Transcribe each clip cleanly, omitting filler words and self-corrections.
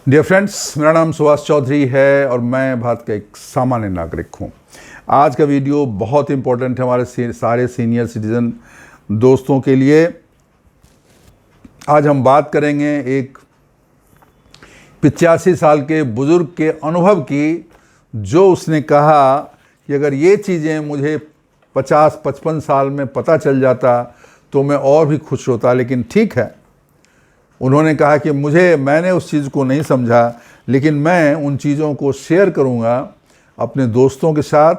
Dear friends, मेरा नाम सुभाष चौधरी है और मैं भारत का एक सामान्य नागरिक हूँ। आज का वीडियो बहुत इम्पोर्टेंट है हमारे सारे सीनियर सिटीज़न दोस्तों के लिए। आज हम बात करेंगे एक 85 साल के बुज़ुर्ग के अनुभव की, जो उसने कहा कि अगर ये चीज़ें मुझे 50-55 साल में पता चल जाता तो मैं और भी खुश होता, लेकिन ठीक है। उन्होंने कहा कि मैंने उस चीज़ को नहीं समझा, लेकिन मैं उन चीज़ों को शेयर करूंगा अपने दोस्तों के साथ,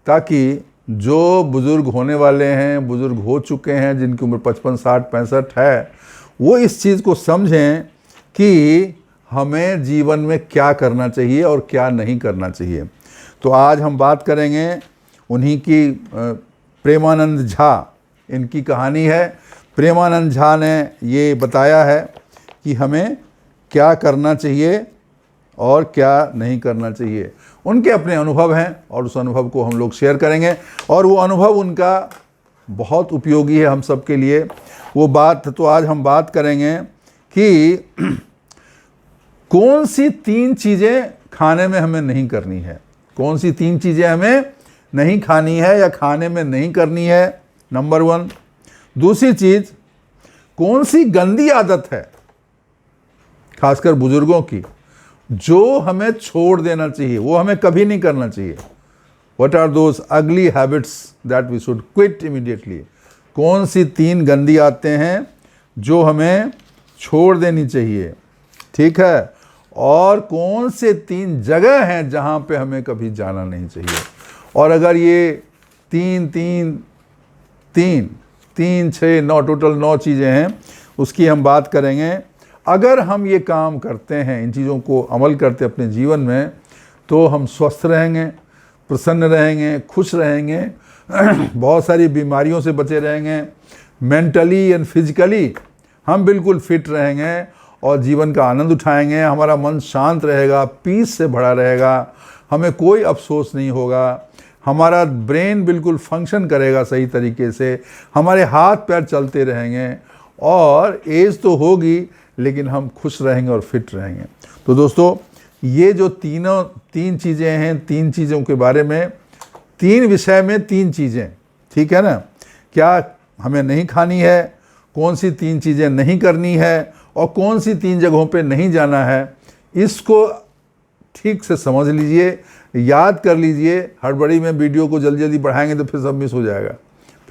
ताकि जो बुज़ुर्ग होने वाले हैं, बुज़ुर्ग हो चुके हैं, जिनकी उम्र 55, 60, 65 है, वो इस चीज़ को समझें कि हमें जीवन में क्या करना चाहिए और क्या नहीं करना चाहिए। तो आज हम बात करेंगे उन्हीं की, प्रेमानंद झा इनकी कहानी है। प्रेमानंद झा ने ये बताया है कि हमें क्या करना चाहिए और क्या नहीं करना चाहिए। उनके अपने अनुभव हैं और उस अनुभव को हम लोग शेयर करेंगे, और वो अनुभव उनका बहुत उपयोगी है हम सब के लिए। वो बात तो आज हम बात करेंगे कि कौन सी 3 चीज़ें खाने में हमें नहीं करनी है, कौन सी 3 चीज़ें हमें नहीं खानी है या खाने में नहीं करनी है, नंबर 1। दूसरी चीज़, कौन सी गंदी आदत है खासकर बुजुर्गों की, जो हमें छोड़ देना चाहिए, वो हमें कभी नहीं करना चाहिए। What are those ugly habits that we should quit immediately? कौन सी 3 गंदी आदतें हैं जो हमें छोड़ देनी चाहिए, ठीक है। और कौन से 3 जगह हैं जहां पे हमें कभी जाना नहीं चाहिए। और अगर ये 3, 6, 9, टोटल 9 चीज़ें हैं, उसकी हम बात करेंगे। अगर हम ये काम करते हैं, इन चीज़ों को अमल करते अपने जीवन में, तो हम स्वस्थ रहेंगे, प्रसन्न रहेंगे, खुश रहेंगे, बहुत सारी बीमारियों से बचे रहेंगे, मेंटली एंड फिजिकली हम बिल्कुल फिट रहेंगे और जीवन का आनंद उठाएंगे। हमारा मन शांत रहेगा, पीस से भरा रहेगा, हमें कोई अफसोस नहीं होगा, हमारा ब्रेन बिल्कुल फंक्शन करेगा सही तरीके से, हमारे हाथ पैर चलते रहेंगे, और एज तो होगी लेकिन हम खुश रहेंगे और फिट रहेंगे। तो दोस्तों, ये जो 3 चीज़ें हैं, 3 चीज़ों के बारे में, 3 विषय में 3 चीज़ें, ठीक है ना। क्या हमें नहीं खानी है, कौन सी 3 चीज़ें नहीं करनी है, और कौन सी 3 जगहों पे नहीं जाना है, इसको ठीक से समझ लीजिए, याद कर लीजिए। हड़बड़ी में वीडियो को जल्दी जल्दी बढ़ाएंगे तो फिर सब मिस हो जाएगा,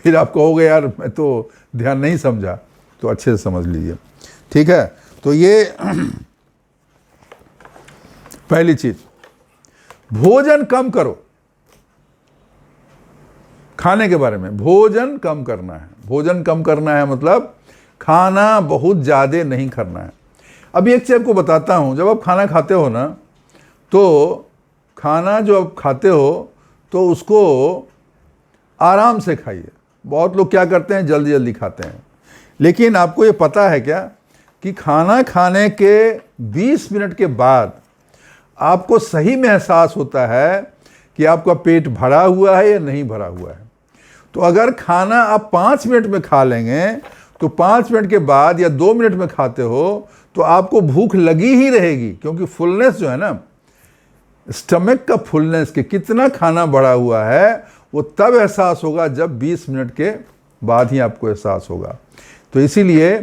फिर आप कहोगे यार मैं तो ध्यान नहीं समझा। तो अच्छे से समझ लीजिए, ठीक है। तो ये पहली चीज, भोजन कम करो। खाने के बारे में, भोजन कम करना है। भोजन कम करना है मतलब खाना बहुत ज़्यादा नहीं करना है। अभी एक चीज़ आपको बताता हूँ, जब आप खाना खाते हो ना, तो खाना जो आप खाते हो तो उसको आराम से खाइए। बहुत लोग क्या करते हैं, जल्दी जल्दी खाते हैं। लेकिन आपको ये पता है क्या कि खाना खाने के 20 मिनट के बाद आपको सही में एहसास होता है कि आपका पेट भरा हुआ है या नहीं भरा हुआ है। तो अगर खाना आप 5 मिनट में खा लेंगे, तो 5 मिनट के बाद या 2 मिनट में खाते हो तो आपको भूख लगी ही रहेगी, क्योंकि फुलनेस जो है ना, स्टमक का फुलनेस के कितना खाना बढ़ा हुआ है, वो तब एहसास होगा जब 20 मिनट के बाद ही आपको एहसास होगा। तो इसीलिए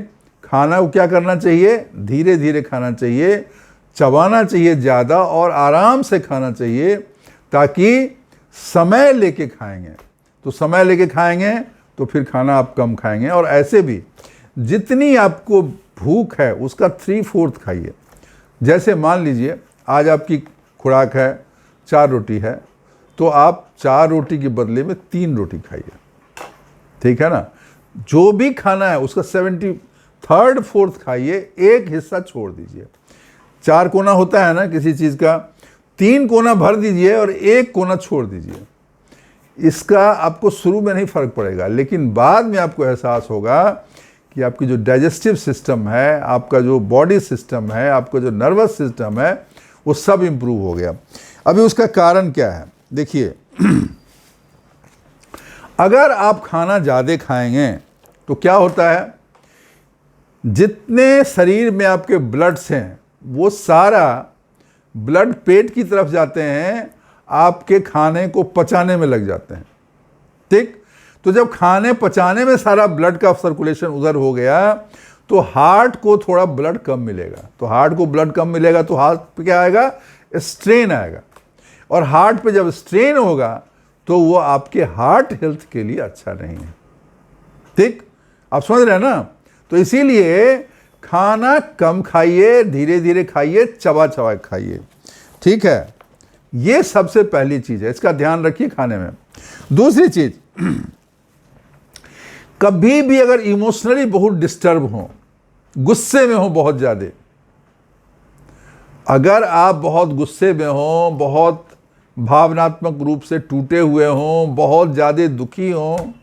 खाना को क्या करना चाहिए, धीरे धीरे खाना चाहिए, चबाना चाहिए ज़्यादा, और आराम से खाना चाहिए, ताकि समय लेके खाएंगे तो समय लेके खाएंगे तो फिर खाना आप कम खाएंगे। और ऐसे भी जितनी आपको भूख है उसका 3/4 खाइए। जैसे मान लीजिए आज आपकी खुराक है 4 रोटी है, तो आप 4 रोटी के बदले में 3 रोटी खाइए, ठीक है ना। जो भी खाना है उसका 73/4 खाइए, एक हिस्सा छोड़ दीजिए। 4 कोना होता है ना किसी चीज़ का, 3 कोना भर दीजिए और 1 कोना छोड़ दीजिए। इसका आपको शुरू में नहीं फर्क पड़ेगा, लेकिन बाद में आपको एहसास होगा कि आपकी जो डाइजेस्टिव सिस्टम है, आपका जो बॉडी सिस्टम है, आपका जो नर्वस सिस्टम है, वो सब इम्प्रूव हो गया। अभी उसका कारण क्या है, देखिए। अगर आप खाना ज़्यादा खाएंगे तो क्या होता है, जितने शरीर में आपके ब्लड्स हैं वो सारा ब्लड पेट की तरफ जाते हैं, आपके खाने को पचाने में लग जाते हैं। ठीक, तो जब खाने पचाने में सारा ब्लड का सर्कुलेशन उधर हो गया तो हार्ट को थोड़ा ब्लड कम मिलेगा। तो हार्ट को ब्लड कम मिलेगा तो हार्ट पे क्या आएगा? स्ट्रेन आएगा। और हार्ट पे जब स्ट्रेन होगा तो वो आपके हार्ट हेल्थ के लिए अच्छा नहीं है। ठीक, आप समझ रहे हैं ना? तो इसीलिए खाना कम खाइए, धीरे धीरे खाइए, चबा चबा खाइए। ठीक है, ये सबसे पहली चीज है, इसका ध्यान रखिए खाने में। दूसरी चीज, कभी भी अगर इमोशनली बहुत डिस्टर्ब हो, गुस्से में हो बहुत ज्यादा, अगर आप बहुत गुस्से में हो, बहुत भावनात्मक रूप से टूटे हुए हो, बहुत ज्यादा दुखी हो,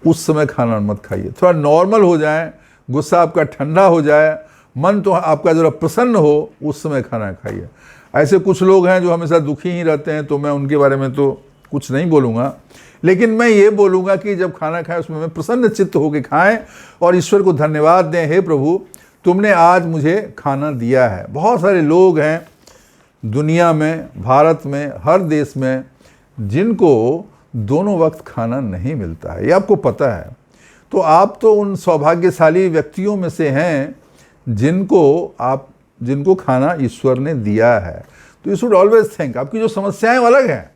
उस समय खाना मत खाइए। थोड़ा नॉर्मल हो जाए, गुस्सा आपका ठंडा हो जाए, मन तो आपका जरा प्रसन्न हो, उस समय खाना खाइए। ऐसे कुछ लोग हैं जो हमेशा दुखी ही रहते हैं, तो मैं उनके बारे में तो कुछ नहीं बोलूँगा, लेकिन मैं ये बोलूँगा कि जब खाना खाएं उसमें मैं प्रसन्न चित्त होकर खाएं और ईश्वर को धन्यवाद दें, हे प्रभु तुमने आज मुझे खाना दिया है। बहुत सारे लोग हैं दुनिया में, भारत में, हर देश में, जिनको दोनों वक्त खाना नहीं मिलता है, ये आपको पता है। तो आप तो उन सौभाग्यशाली व्यक्तियों में से हैं जिनको खाना ईश्वर ने दिया है। तो यू शुड ऑलवेज थिंक, आपकी जो समस्याएं अलग हैं,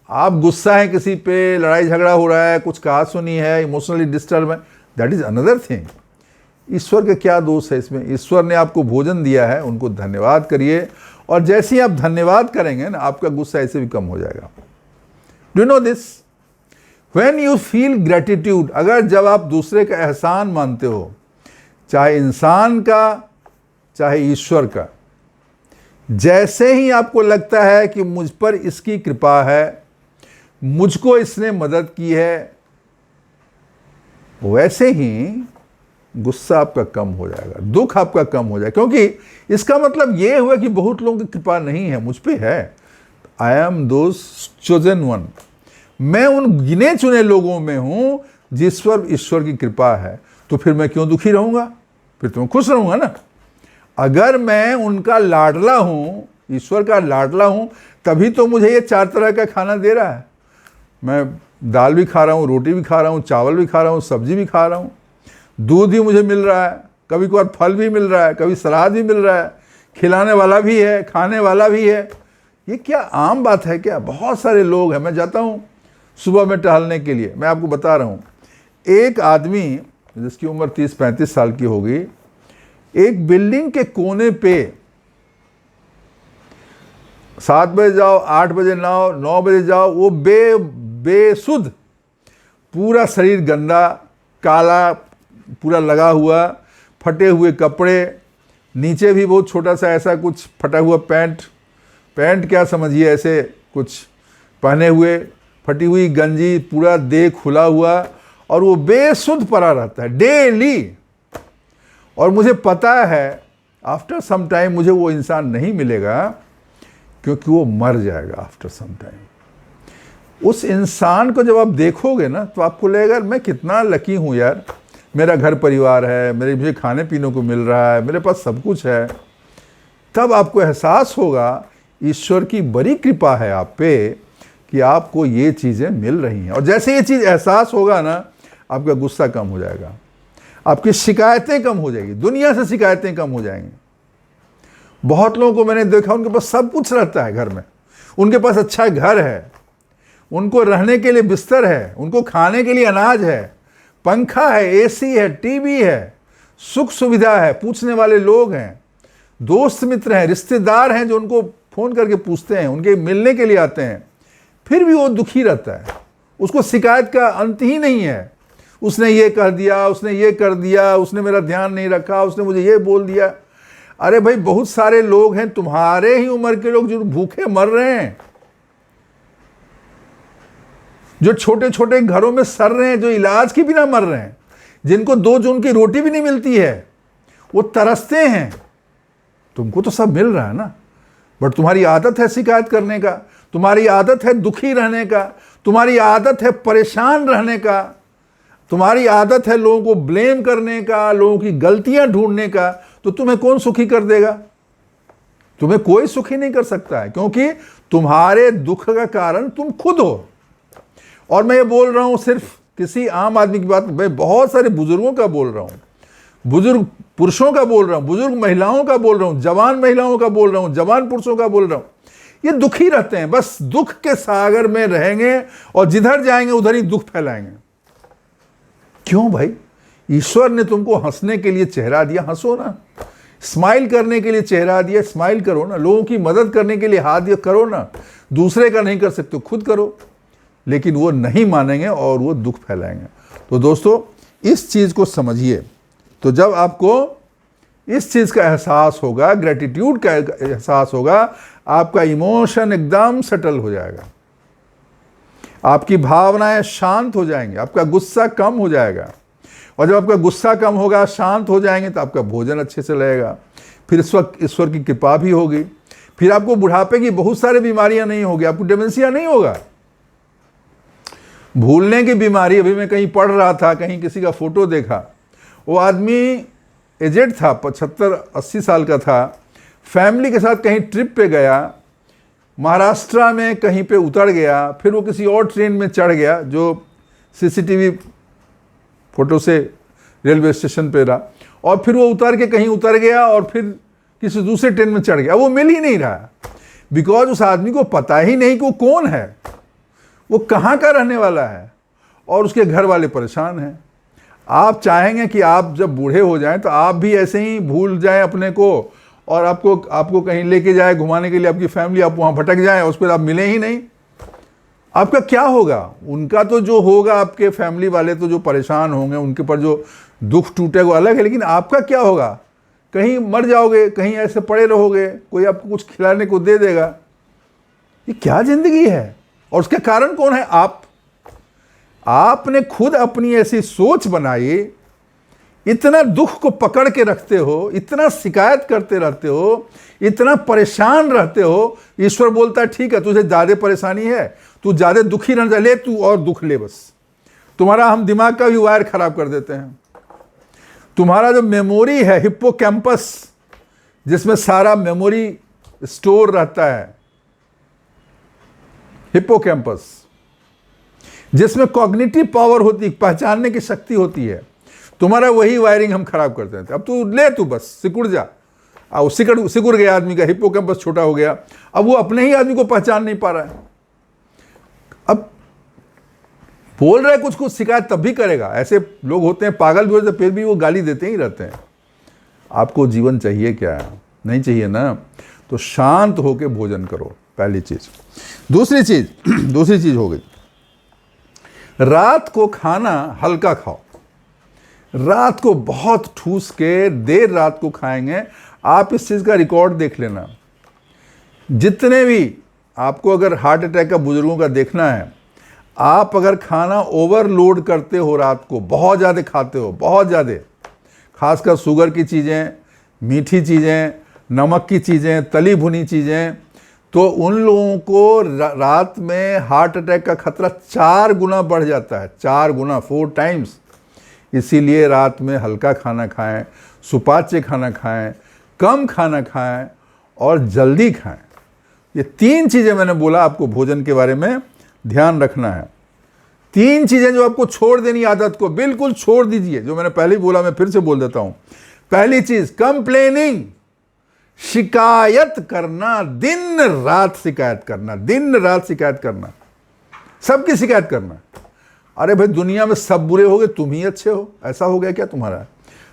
आप गुस्सा है किसी पे, लड़ाई झगड़ा हो रहा है, कुछ कहा सुनी है, इमोशनली डिस्टर्ब है, दैट इज अनदर थिंग। ईश्वर का क्या दोष है इसमें? ईश्वर ने आपको भोजन दिया है, उनको धन्यवाद करिए, और जैसे ही आप धन्यवाद करेंगे ना, आपका गुस्सा ऐसे भी कम हो जाएगा। Do know this? When you feel gratitude, अगर जब आप दूसरे का एहसान मानते हो, चाहे इंसान का चाहे ईश्वर का, जैसे ही आपको लगता है कि मुझ पर इसकी कृपा है, मुझको इसने मदद की है, वैसे ही गुस्सा आपका कम हो जाएगा, दुख आपका कम हो जाएगा। क्योंकि इसका मतलब ये हुआ कि बहुत लोगों की कृपा नहीं है, मुझ पे है। I am those chosen one, मैं उन गिने चुने लोगों में हूं जिस पर ईश्वर की कृपा है। तो फिर मैं क्यों दुखी रहूंगा? फिर तो मैं खुश रहूंगा ना। अगर मैं उनका लाडला हूं, ईश्वर का लाडला हूं, तभी तो मुझे ये 4 तरह का खाना दे रहा है। मैं दाल भी खा रहा हूं, रोटी भी खा रहा हूं, चावल भी खा रहा हूं, सब्जी भी खा रहा हूं, दूध भी मुझे मिल रहा है, कभी कभार फल भी मिल रहा है, कभी सलाद भी मिल रहा है, खिलाने वाला भी है, खाने वाला भी है। ये क्या आम बात है क्या? बहुत सारे लोग हैं, मैं जाता हूँ सुबह में टहलने के लिए, मैं आपको बता रहा हूँ, एक आदमी जिसकी उम्र 30-35 साल की होगी, एक बिल्डिंग के कोने पे 7 बजे जाओ, 8 बजे जाओ, 9 बजे जाओ, वो बेसुध, पूरा शरीर गंदा, काला पूरा लगा हुआ, फटे हुए कपड़े, नीचे भी बहुत छोटा सा ऐसा कुछ फटा हुआ पैंट क्या समझिए, ऐसे कुछ पहने हुए, फटी हुई गंजी, पूरा देह खुला हुआ, और वो बेसुध पड़ा रहता है डेली। और मुझे पता है आफ्टर सम टाइम मुझे वो इंसान नहीं मिलेगा, क्योंकि वो मर जाएगा आफ्टर सम टाइम। उस इंसान को जब आप देखोगे ना, तो आपको लगेगा मैं कितना लकी हूँ यार, मेरा घर परिवार है, मुझे खाने पीने को मिल रहा है, मेरे पास सब कुछ है। तब आपको एहसास होगा ईश्वर की बड़ी कृपा है आप पे कि आपको ये चीज़ें मिल रही हैं। और जैसे ये चीज़ एहसास होगा ना, आपका गुस्सा कम हो जाएगा, आपकी शिकायतें कम हो जाएगी, दुनिया से शिकायतें कम हो जाएंगी। बहुत लोगों को मैंने देखा, उनके पास सब कुछ रहता है घर में, उनके पास अच्छा घर है, उनको रहने के लिए बिस्तर है, उनको खाने के लिए अनाज है, पंखा है, एसी है, टीवी है, सुख सुविधा है, पूछने वाले लोग हैं, दोस्त मित्र हैं, रिश्तेदार हैं जो उनको फोन करके पूछते हैं, उनके मिलने के लिए आते हैं, फिर भी वो दुखी रहता है। उसको शिकायत का अंत ही नहीं है। उसने ये कह दिया, उसने ये कर दिया, उसने मेरा ध्यान नहीं रखा, उसने मुझे ये बोल दिया। अरे भाई, बहुत सारे लोग हैं तुम्हारे ही उम्र के लोग जो भूखे मर रहे हैं, जो छोटे छोटे घरों में सड़ रहे हैं, जो इलाज के बिना मर रहे हैं, जिनको 2 जून की रोटी भी नहीं मिलती है, वो तरसते हैं। तुमको तो सब मिल रहा है ना, बट तुम्हारी आदत है शिकायत करने का, तुम्हारी आदत है दुखी रहने का, तुम्हारी आदत है परेशान रहने का, तुम्हारी आदत है लोगों को ब्लेम करने का, लोगों की गलतियां ढूंढने का। तो तुम्हें कौन सुखी कर देगा? तुम्हें कोई सुखी नहीं कर सकता है, क्योंकि तुम्हारे दुख का कारण तुम खुद हो। और मैं ये बोल रहा हूं सिर्फ किसी आम आदमी की बात, मैं बहुत सारे बुजुर्गों का बोल रहा हूं, बुजुर्ग पुरुषों का बोल रहा हूं, बुजुर्ग महिलाओं का बोल रहा हूं, जवान महिलाओं का बोल रहा हूं, जवान पुरुषों का बोल रहा हूं। ये दुखी रहते हैं, बस दुख के सागर में रहेंगे और जिधर जाएंगे उधर ही दुख फैलाएंगे। क्यों भाई? ईश्वर ने तुमको हंसने के लिए चेहरा दिया, हंसो ना। स्माइल करने के लिए चेहरा दिया, स्माइल करो ना। लोगों की मदद करने के लिए हाथ दिया, करो ना। दूसरे का नहीं कर सकते, खुद करो। लेकिन वो नहीं मानेंगे और वो दुख फैलाएंगे। तो दोस्तों, इस चीज को समझिए। तो जब आपको इस चीज का एहसास होगा, ग्रेटिट्यूड का एहसास होगा, आपका इमोशन एकदम सेटल हो जाएगा, आपकी भावनाएं शांत हो जाएंगी, आपका गुस्सा कम हो जाएगा। और जब आपका गुस्सा कम होगा, शांत हो जाएंगे, तो आपका भोजन अच्छे से लगेगा। फिर इस वक्त ईश्वर की कृपा भी होगी। फिर आपको बुढ़ापे की बहुत सारी बीमारियां नहीं होगी, आपको डिमेंशिया नहीं होगा, भूलने की बीमारी। अभी मैं कहीं पढ़ रहा था, कहीं किसी का फोटो देखा, वो आदमी एजेड था, 75-80 साल का था, फैमिली के साथ कहीं ट्रिप पे गया, महाराष्ट्र में कहीं पे उतर गया, फिर वो किसी और ट्रेन में चढ़ गया जो सीसीटीवी फोटो से रेलवे स्टेशन पे रहा, और फिर वो उतर के कहीं उतर गया और फिर किसी दूसरे ट्रेन में चढ़ गया। वो मिल ही नहीं रहा, बिकॉज उस आदमी को पता ही नहीं कि वो कौन है, वो कहाँ का रहने वाला है, और उसके घर वाले परेशान हैं। आप चाहेंगे कि आप जब बूढ़े हो जाएं तो आप भी ऐसे ही भूल जाएं अपने को, और आपको कहीं लेके जाए घुमाने के लिए आपकी फैमिली, आप वहाँ भटक जाएं, उस पर आप मिले ही नहीं। आपका क्या होगा? उनका तो जो होगा, आपके फैमिली वाले तो जो परेशान होंगे, उनके पर जो दुख टूटेगा वो अलग है, लेकिन आपका क्या होगा? कहीं मर जाओगे, कहीं ऐसे पड़े रहोगे, कोई आपको कुछ खिलाने को दे देगा। ये क्या जिंदगी है? और उसके कारण कौन है? आपने खुद अपनी ऐसी सोच बनाई, इतना दुख को पकड़ के रखते हो, इतना शिकायत करते रहते हो, इतना परेशान रहते हो। ईश्वर बोलता है ठीक है, तुझे ज्यादा परेशानी है, तू ज्यादा दुखी रहना चाहिए, ले तू और दुख ले बस। तुम्हारा हम दिमाग का भी वायर खराब कर देते हैं। तुम्हारा जो मेमोरी है, हिप्पोकैम्पस, जिसमें सारा मेमोरी स्टोर रहता है, हिप्पोकैम्पस जिसमें कॉग्निटिव पावर होती, पहचानने की शक्ति होती है, तुम्हारा वही वायरिंग हम खराब कर देते हैं। अब तू ले, तू बस सिकुड़ जा। अब सिकुड़ गया आदमी का हिप्पोकैम्पस, छोटा हो गया, अब वो अपने ही आदमी को पहचान नहीं पा रहा है। अब बोल रहा है कुछ शिकायत तब भी करेगा। ऐसे लोग होते हैं, पागल भी होते हैं, फिर भी वो गाली देते ही रहते हैं। आपको जीवन चाहिए क्या? नहीं चाहिए ना? तो शांत होकर भोजन करो, पहली चीज। दूसरी चीज हो गई, रात को खाना हल्का खाओ। रात को बहुत ठूस के देर रात को खाएंगे। आप इस चीज का रिकॉर्ड देख लेना। जितने भी आपको अगर हार्ट अटैक का बुजुर्गों का देखना है, आप अगर खाना ओवरलोड करते हो, रात को बहुत ज़्यादा खाते हो, बहुत ज़्यादा, खासकर शुगर की चीज़ें, मीठी चीज़ें, नमक की चीज़ें, तली भुनी चीज़ें, तो उन लोगों को रात में हार्ट अटैक का खतरा 4 गुना बढ़ जाता है, 4 गुना, 4 टाइम्स। इसीलिए रात में हल्का खाना खाएं, सुपाच्य खाना खाएं, कम खाना खाएं और जल्दी खाएं। ये 3 चीज़ें मैंने बोला आपको भोजन के बारे में ध्यान रखना है। 3 चीज़ें जो आपको छोड़ देनी, आदत को बिल्कुल छोड़ दीजिए। जो मैंने पहले ही बोला, मैं फिर से बोल देता हूं। पहली चीज, कंप्लेनिंग, शिकायत करना, दिन रात शिकायत करना, दिन रात शिकायत करना, सबकी शिकायत करना। अरे भाई, दुनिया में सब बुरे हो गए, तुम ही अच्छे हो, ऐसा हो गया क्या तुम्हारा?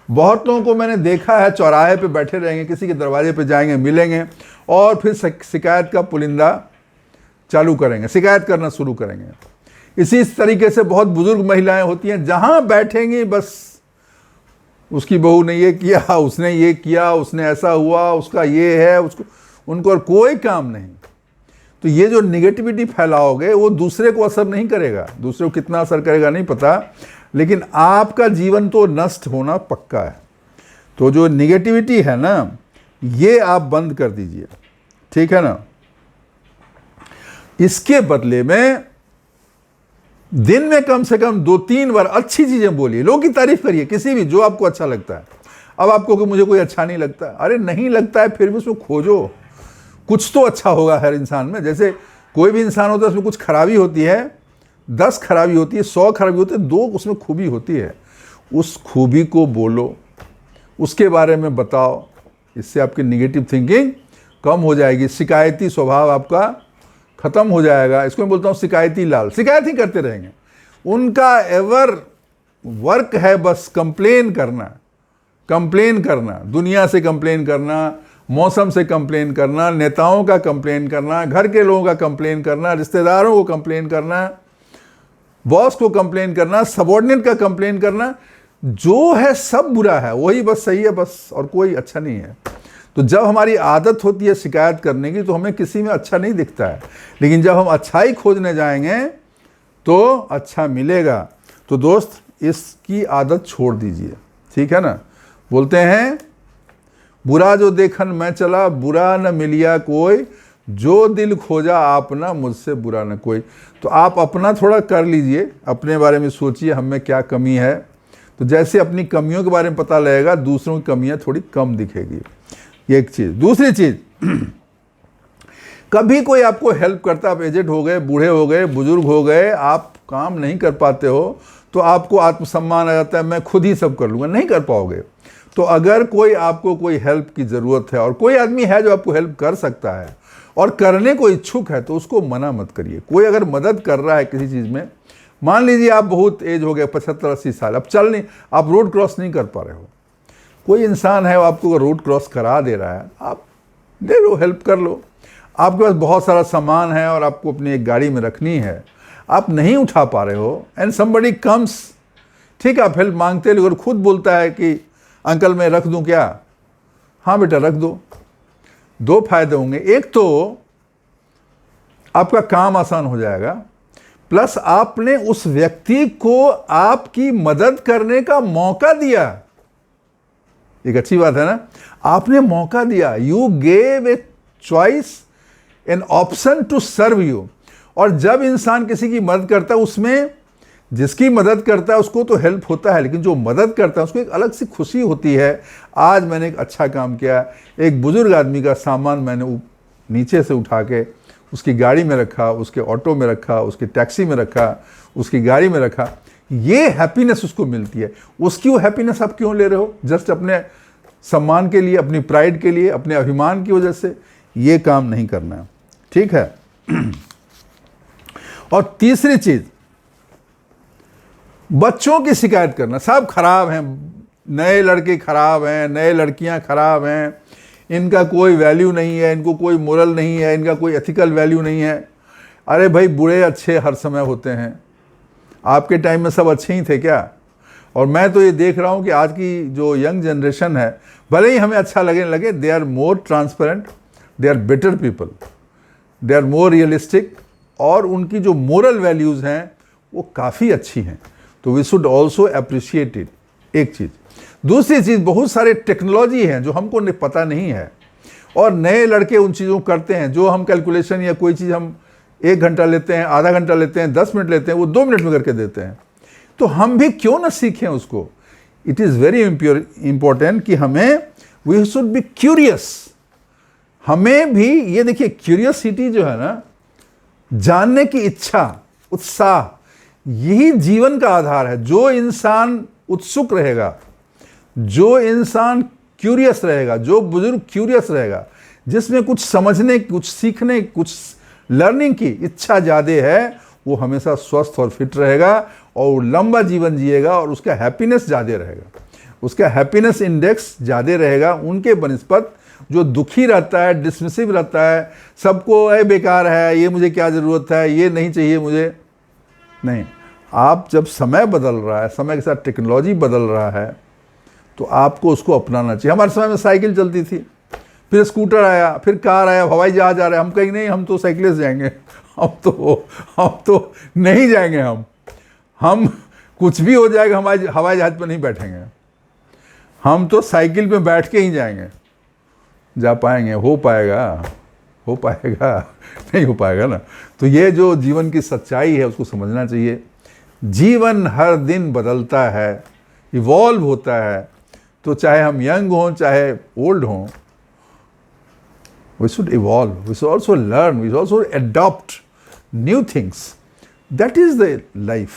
बहुत लोगों को मैंने देखा है, चौराहे पे बैठे रहेंगे, किसी के दरवाजे पे जाएंगे, मिलेंगे और फिर शिकायत का पुलिंदा चालू करेंगे, शिकायत करना शुरू करेंगे। इसी तरीके से बहुत बुजुर्ग महिलाएं होती हैं, जहां बैठेंगी बस उसकी बहू ने ये किया, उसने ये किया, उसने ऐसा हुआ, उसका ये है, उसको, उनको और कोई काम नहीं। तो ये जो निगेटिविटी फैलाओगे वो दूसरे को असर नहीं करेगा। दूसरे को कितना असर करेगा नहीं पता, लेकिन आपका जीवन तो नष्ट होना पक्का है। तो जो निगेटिविटी है ना, ये आप बंद कर दीजिए, ठीक है ना। इसके बदले में दिन में कम से कम 2-3 बार अच्छी चीजें बोलिए, लोगों की तारीफ करिए, किसी भी, जो आपको अच्छा लगता है। अब आपको कि मुझे कोई अच्छा नहीं लगता, अरे नहीं लगता है फिर भी उसमें खोजो, कुछ तो अच्छा होगा हर इंसान में। जैसे कोई भी इंसान होता है उसमें कुछ खराबी होती है, 10 खराबी होती है, 100 खराबी होती है, 2 उसमें खूबी होती है। उस खूबी को बोलो, उसके बारे में बताओ, इससे आपकी निगेटिव थिंकिंग कम हो जाएगी, शिकायती स्वभाव आपका खत्म हो जाएगा। इसको मैं बोलता हूँ शिकायती लाल, शिकायत ही करते रहेंगे। उनका एवर वर्क है बस कंप्लेन करना, कंप्लेन करना, दुनिया से कंप्लेन करना, मौसम से कंप्लेन करना, नेताओं का कंप्लेन करना, घर के लोगों का कंप्लेन करना, रिश्तेदारों को कंप्लेन करना, बॉस को कंप्लेन करना, सबॉर्डिनेट का कंप्लेन करना। जो है सब बुरा है, वही बस सही है बस, और कोई अच्छा नहीं है। तो जब हमारी आदत होती है शिकायत करने की तो हमें किसी में अच्छा नहीं दिखता है, लेकिन जब हम अच्छाई खोजने जाएंगे तो अच्छा मिलेगा। तो दोस्त, इसकी आदत छोड़ दीजिए, ठीक है ना। बोलते हैं बुरा जो देखन मैं चला, बुरा न मिलिया कोई, जो दिल खोजा आपना मुझसे बुरा न कोई। तो आप अपना थोड़ा कर लीजिए, अपने बारे में सोचिए हम में क्या कमी है। तो जैसे अपनी कमियों के बारे में पता लगेगा, दूसरों की कमियां थोड़ी कम दिखेगी, ये एक चीज़। दूसरी चीज़, कभी कोई आपको हेल्प करता, आप एजेड हो गए, बूढ़े हो गए, बुजुर्ग हो गए, आप काम नहीं कर पाते हो, तो आपको आत्मसम्मान आ जाता है, मैं खुद ही सब कर लूँगा, नहीं कर पाओगे। तो अगर कोई आपको कोई हेल्प की ज़रूरत है और कोई आदमी है जो आपको हेल्प कर सकता है और करने को इच्छुक है, तो उसको मना मत करिए। कोई अगर मदद कर रहा है किसी चीज़ में, मान लीजिए आप बहुत एज हो गए, 75-80 साल, अब चल नहीं, आप रोड क्रॉस नहीं कर पा रहे हो, कोई इंसान है वो आपको रोड क्रॉस करा दे रहा है, आप दे लो, हेल्प कर लो। आपके पास बहुत सारा सामान है और आपको अपनी एक गाड़ी में रखनी है, आप नहीं उठा पा रहे हो, एंड समबडी कम्स, ठीक है, आप हेल्प मांगते हैं, लेकिन खुद बोलता है कि अंकल मैं रख दूं क्या? हाँ बेटा रख दो। 2 फायदे होंगे, एक तो आपका काम आसान हो जाएगा, प्लस आपने उस व्यक्ति को आपकी मदद करने का मौका दिया। एक अच्छी बात है ना, आपने मौका दिया, you gave a choice, an option to serve you. और जब इंसान किसी की मदद करता है, उसमें जिसकी मदद करता है उसको तो हेल्प होता है, लेकिन जो मदद करता है उसको एक अलग सी खुशी होती है, आज मैंने एक अच्छा काम किया। एक बुजुर्ग आदमी का सामान मैंने नीचे से उठा के उसकी गाड़ी में रखा, उसके ऑटो में रखा, उसकी टैक्सी में रखा, उसकी गाड़ी में रखा, ये हैप्पीनेस उसको मिलती है। उसकी वो हैप्पीनेस आप क्यों ले रहे हो? जस्ट अपने सम्मान के लिए, अपनी प्राइड के लिए, अपने अभिमान की वजह से। ये काम नहीं करना है, ठीक है। और तीसरी चीज, बच्चों की शिकायत करना, सब खराब हैं, नए लड़के खराब हैं, नए लड़कियां खराब हैं, इनका कोई वैल्यू नहीं है, इनको कोई मोरल नहीं है, इनका कोई एथिकल वैल्यू नहीं है। अरे भाई, बुरे अच्छे हर समय होते हैं, आपके टाइम में सब अच्छे ही थे क्या? और मैं तो ये देख रहा हूँ कि आज की जो यंग जनरेशन है, भले ही हमें अच्छा लगे, they are more transparent, they are better people, they are more realistic, और उनकी जो मोरल वैल्यूज़ हैं वो काफ़ी अच्छी हैं। तो we should also appreciate it, एक चीज़। दूसरी चीज़, बहुत सारे टेक्नोलॉजी हैं जो हमको पता नहीं है, और नए लड़के उन चीज़ों को करते हैं जो हम कैलकुलेशन या कोई चीज़ हम 1 घंटा लेते हैं, आधा घंटा लेते हैं, 10 मिनट लेते हैं, वो 2 मिनट में करके देते हैं। तो हम भी क्यों ना सीखें उसको। इट इज़ वेरी इंपॉर्टेंट कि हमें, वी शुड बी क्यूरियस। हमें भी ये देखिए, क्यूरियोसिटी जो है ना, जानने की इच्छा, उत्साह, यही जीवन का आधार है। जो इंसान उत्सुक रहेगा, जो इंसान क्यूरियस रहेगा, जो बुजुर्ग क्यूरियस रहेगा, जिसमें कुछ समझने, कुछ सीखने, कुछ लर्निंग की इच्छा ज़्यादा है, वो हमेशा स्वस्थ और फिट रहेगा और लंबा जीवन जिएगा, और उसका हैप्पीनेस ज़्यादा रहेगा, उसका हैप्पीनेस इंडेक्स ज़्यादा रहेगा उनके बनिस्पत जो दुखी रहता है, डिसमिसिव रहता है, सबको ये बेकार है, ये मुझे क्या ज़रूरत है, ये नहीं चाहिए मुझे। नहीं, आप जब समय बदल रहा है, समय के साथ टेक्नोलॉजी बदल रहा है, तो आपको उसको अपनाना चाहिए। हमारे समय में साइकिल चलती थी, फिर स्कूटर आया, फिर कार आया, हवाई जहाज आ रहा है। हम कहीं नहीं, हम तो साइकिल से जाएंगे, हम तो नहीं जाएंगे, हम कुछ भी हो जाएगा, हम हवाई जहाज पर नहीं बैठेंगे, हम तो साइकिल पे बैठ के ही जाएंगे। जा पाएंगे? हो पाएगा नहीं हो पाएगा ना। तो ये जो जीवन की सच्चाई है उसको समझना चाहिए। जीवन हर दिन बदलता है, इवॉल्व होता है, तो चाहे हम यंग हों चाहे ओल्ड हों, we should evolve, we should also learn, we should also adopt new things. That is the life.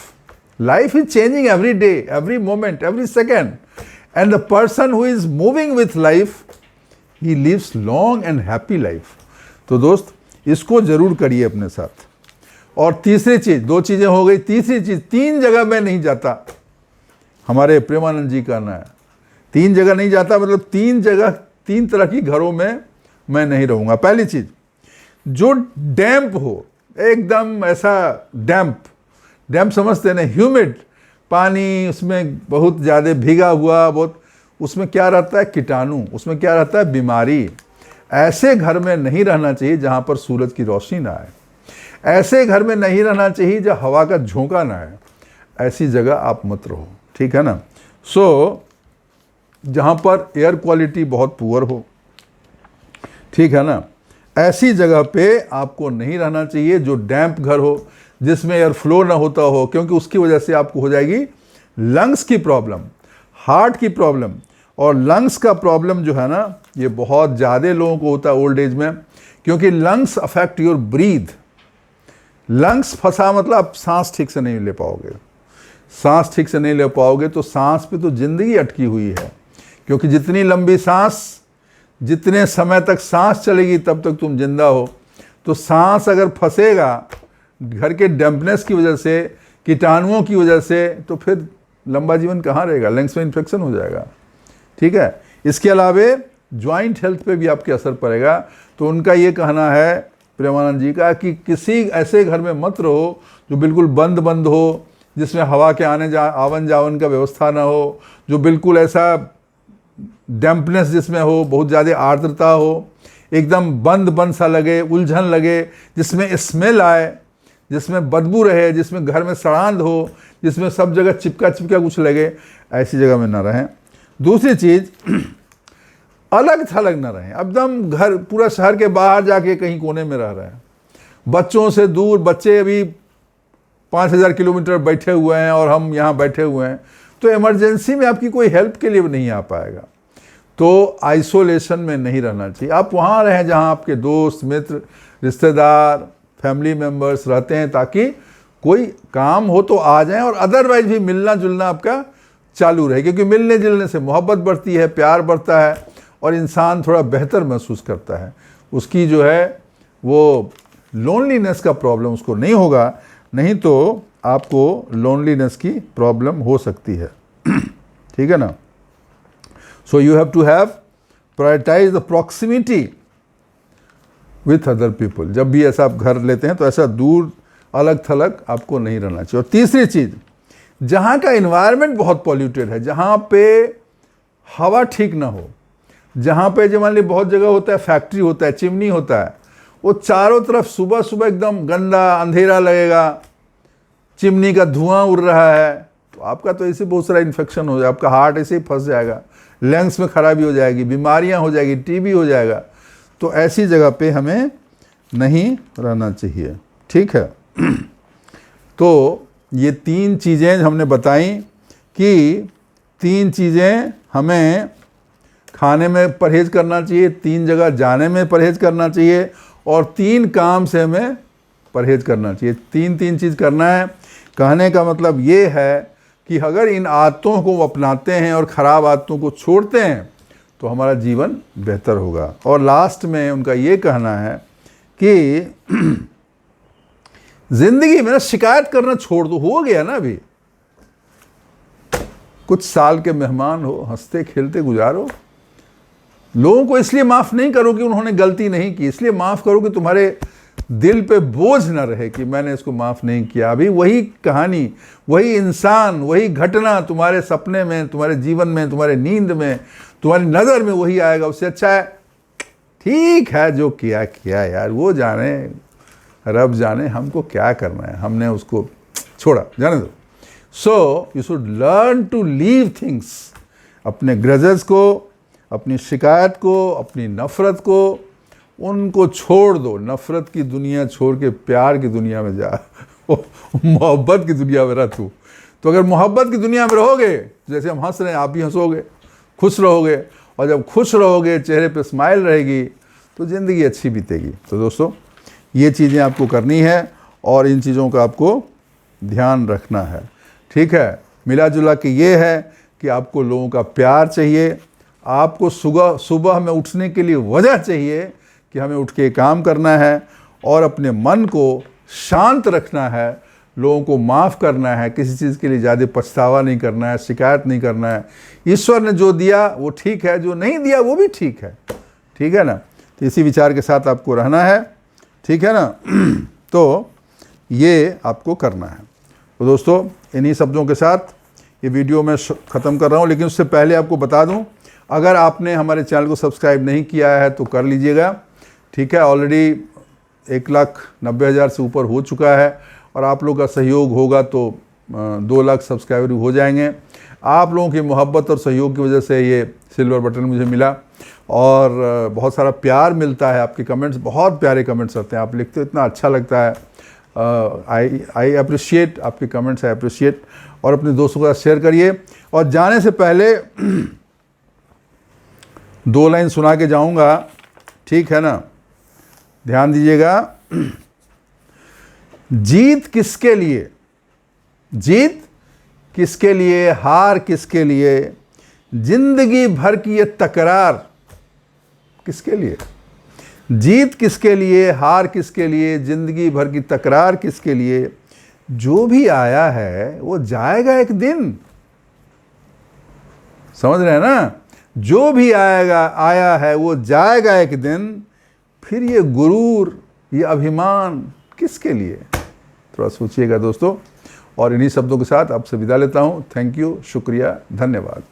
Life is changing every day, every moment, every second. And the person who is moving with life, he lives long and happy life. तो दोस्त इसको जरूर करिए अपने साथ। और तीसरी चीज, दो चीजें हो गई, तीसरी चीज, 3 जगह मैं नहीं जाता, हमारे प्रेमानंद जी कहना है। 3 जगह नहीं जाता मतलब 3 जगह, 3 तरह की घरों में मैं नहीं रहूंगा। पहली चीज, जो डैम्प हो, एकदम ऐसा डैम्प समझते हैं ना, ह्यूमिड पानी, उसमें बहुत ज़्यादा भीगा हुआ, बहुत, उसमें क्या रहता है, कीटाणु, उसमें क्या रहता है, बीमारी। ऐसे घर में नहीं रहना चाहिए जहां पर सूरज की रोशनी ना आए। ऐसे घर में नहीं रहना चाहिए जहां हवा का झोंका ना आए। ऐसी जगह आप मत रहो, ठीक है ना। सो जहां पर एयर क्वालिटी बहुत पुअर हो, ठीक है ना, ऐसी जगह पे आपको नहीं रहना चाहिए। जो डैम्प घर हो, जिसमें एयर फ्लो ना होता हो, क्योंकि उसकी वजह से आपको हो जाएगी लंग्स की प्रॉब्लम, हार्ट की प्रॉब्लम। और लंग्स का प्रॉब्लम जो है ना, ये बहुत ज़्यादा लोगों को होता है ओल्ड एज में, क्योंकि lungs affect your breathe. Lungs फंसा मतलब आप सांस ठीक से नहीं ले पाओगे। सांस ठीक से नहीं ले पाओगे तो सांस पे तो जिंदगी अटकी हुई है, क्योंकि जितनी लंबी सांस, जितने समय तक सांस चलेगी तब तक तुम जिंदा हो। तो सांस अगर फंसेगा घर के डैम्पनेस की वजह से, कीटाणुओं की वजह से, तो फिर लंबा जीवन कहाँ रहेगा, लंग्स में इन्फेक्शन हो जाएगा, ठीक है। इसके अलावा ज्वाइंट हेल्थ पे भी आपके असर पड़ेगा। तो उनका ये कहना है प्रेमानंद जी का कि किसी ऐसे घर में मत रहो जो बिल्कुल बंद हो, जिसमें हवा के आवन जावन का व्यवस्था ना हो, जो बिल्कुल ऐसा डैम्पनेस जिसमें हो, बहुत ज़्यादा आर्द्रता हो, एकदम बंद सा लगे, उलझन लगे, जिसमें स्मेल आए, जिसमें बदबू रहे, जिसमें घर में सड़ांध हो, जिसमें सब जगह चिपका कुछ लगे, ऐसी जगह में ना रहें। दूसरी चीज़, अलग थलग ना रहें। एकदम घर पूरा शहर के बाहर जाके कहीं कोने में रह रहे हैं, बच्चों से दूर। बच्चे अभी 5000 किलोमीटर बैठे हुए हैं और हम यहाँ बैठे हुए हैं, तो इमरजेंसी में आपकी कोई हेल्प के लिए भी नहीं आ पाएगा। तो आइसोलेशन में नहीं रहना चाहिए। आप वहाँ रहें जहाँ आपके दोस्त, मित्र, रिश्तेदार, फैमिली मेम्बर्स रहते हैं, ताकि कोई काम हो तो आ जाएं, और अदरवाइज भी मिलना जुलना आपका चालू रहे, क्योंकि मिलने जुलने से मोहब्बत बढ़ती है, प्यार बढ़ता है, और इंसान थोड़ा बेहतर महसूस करता है। उसकी जो है वो लोनलीनेस का प्रॉब्लम उसको नहीं होगा, नहीं तो आपको लोनलीनेस की प्रॉब्लम हो सकती है, ठीक है ना। So you have to have prioritize the proximity with other people. जब भी ऐसा आप घर लेते हैं तो ऐसा दूर अलग थलग आपको नहीं रहना चाहिए। और तीसरी चीज़, जहाँ का इन्वायरमेंट बहुत पॉल्यूटेड है, जहाँ पे हवा ठीक ना हो, जहाँ पे जो मान लीजिए बहुत जगह होता है, फैक्ट्री होता है, चिमनी होता है, वो चारों तरफ सुबह एकदम गंदा अंधेरा लगेगा, चिमनी का धुआं उड़ रहा है, तो आपका तो ऐसे बहुत सारा इन्फेक्शन हो जाएगा, आपका हार्ट ऐसे ही फंस जाएगा, लंग्स में खराबी हो जाएगी, बीमारियां हो जाएगी, टीबी हो जाएगा। तो ऐसी जगह पे हमें नहीं रहना चाहिए, ठीक है। तो ये 3 चीज़ें हमने बताई कि 3 चीज़ें हमें खाने में परहेज़ करना चाहिए, 3 जगह जाने में परहेज़ करना चाहिए, और 3 काम से हमें परहेज़ करना चाहिए। 3 चीज़ करना है। कहने का मतलब ये है कि अगर इन आदतों को अपनाते हैं और ख़राब आदतों को छोड़ते हैं तो हमारा जीवन बेहतर होगा। और लास्ट में उनका ये कहना है कि ज़िंदगी में ना शिकायत करना छोड़ दो, हो गया ना, अभी कुछ साल के मेहमान हो, हंसते खेलते गुजारो। लोगों को इसलिए माफ़ नहीं करो कि उन्होंने गलती नहीं की, इसलिए माफ़ करो कि तुम्हारे दिल पे बोझ ना रहे कि मैंने इसको माफ़ नहीं किया। अभी वही कहानी, वही इंसान, वही घटना तुम्हारे सपने में, तुम्हारे जीवन में, तुम्हारे नींद में, तुम्हारी नज़र में वही आएगा। उससे अच्छा है ठीक है जो किया किया यार, वो जाने, रब जाने हमको क्या करना है, हमने उसको छोड़ा, जाने दो। So you should learn to leave things, अपने ग्रजेस को, अपनी शिकायत को, अपनी नफ़रत को, उनको छोड़ दो। नफ़रत की दुनिया छोड़ के प्यार की दुनिया में जा, मोहब्बत की दुनिया में रह तू। तो अगर मोहब्बत की दुनिया में रहोगे, जैसे हम हंस रहे हैं आप भी हंसोगे, खुश रहोगे, और जब खुश रहोगे, चेहरे पे स्माइल रहेगी, तो ज़िंदगी अच्छी बीतेगी। तो दोस्तों, ये चीज़ें आपको करनी है और इन चीज़ों का आपको ध्यान रखना है, ठीक है। मिला जुला के ये है कि आपको लोगों का प्यार चाहिए, आपको सुबह में उठने के लिए वजह चाहिए कि हमें उठ के काम करना है और अपने मन को शांत रखना है, लोगों को माफ़ करना है, किसी चीज़ के लिए ज़्यादा पछतावा नहीं करना है, शिकायत नहीं करना है। ईश्वर ने जो दिया वो ठीक है, जो नहीं दिया वो भी ठीक है ना। तो इसी विचार के साथ आपको रहना है, ठीक है ना। तो ये आपको करना है। तो दोस्तों, इन्हीं शब्दों के साथ ये वीडियो मैं ख़त्म कर रहा हूँ, लेकिन उससे पहले आपको बता दूँ, अगर आपने हमारे चैनल को सब्सक्राइब नहीं किया है तो कर लीजिएगा, ठीक है। ऑलरेडी 1,90,000 से ऊपर हो चुका है, और आप लोगों का सहयोग होगा तो 2 लाख सब्सक्राइबर हो जाएंगे। आप लोगों की मोहब्बत और सहयोग की वजह से ये सिल्वर बटन मुझे मिला, और बहुत सारा प्यार मिलता है। आपके कमेंट्स, बहुत प्यारे कमेंट्स आते हैं, आप लिखते हो, इतना अच्छा लगता है। आई अप्रिशिएट आपके कमेंट्स, आई अप्रिशिएट। और अपने दोस्तों के साथ शेयर करिए। और जाने से पहले 2 लाइन सुना के जाऊंगा, ठीक है ना, ध्यान दीजिएगा। जीत किसके लिए, जीत किसके लिए, हार किसके लिए, जिंदगी भर की ये तकरार किसके लिए, जीत किसके लिए, हार किसके लिए, जिंदगी भर की तकरार किसके लिए। जो भी आया है वो जाएगा एक दिन, समझ रहे हैं ना। जो भी आया है वो जाएगा एक दिन। फिर ये गुरूर, ये अभिमान किसके लिए, थोड़ा सोचिएगा दोस्तों। और इन्हीं शब्दों के साथ आपसे विदा लेता हूँ। थैंक यू, शुक्रिया, धन्यवाद।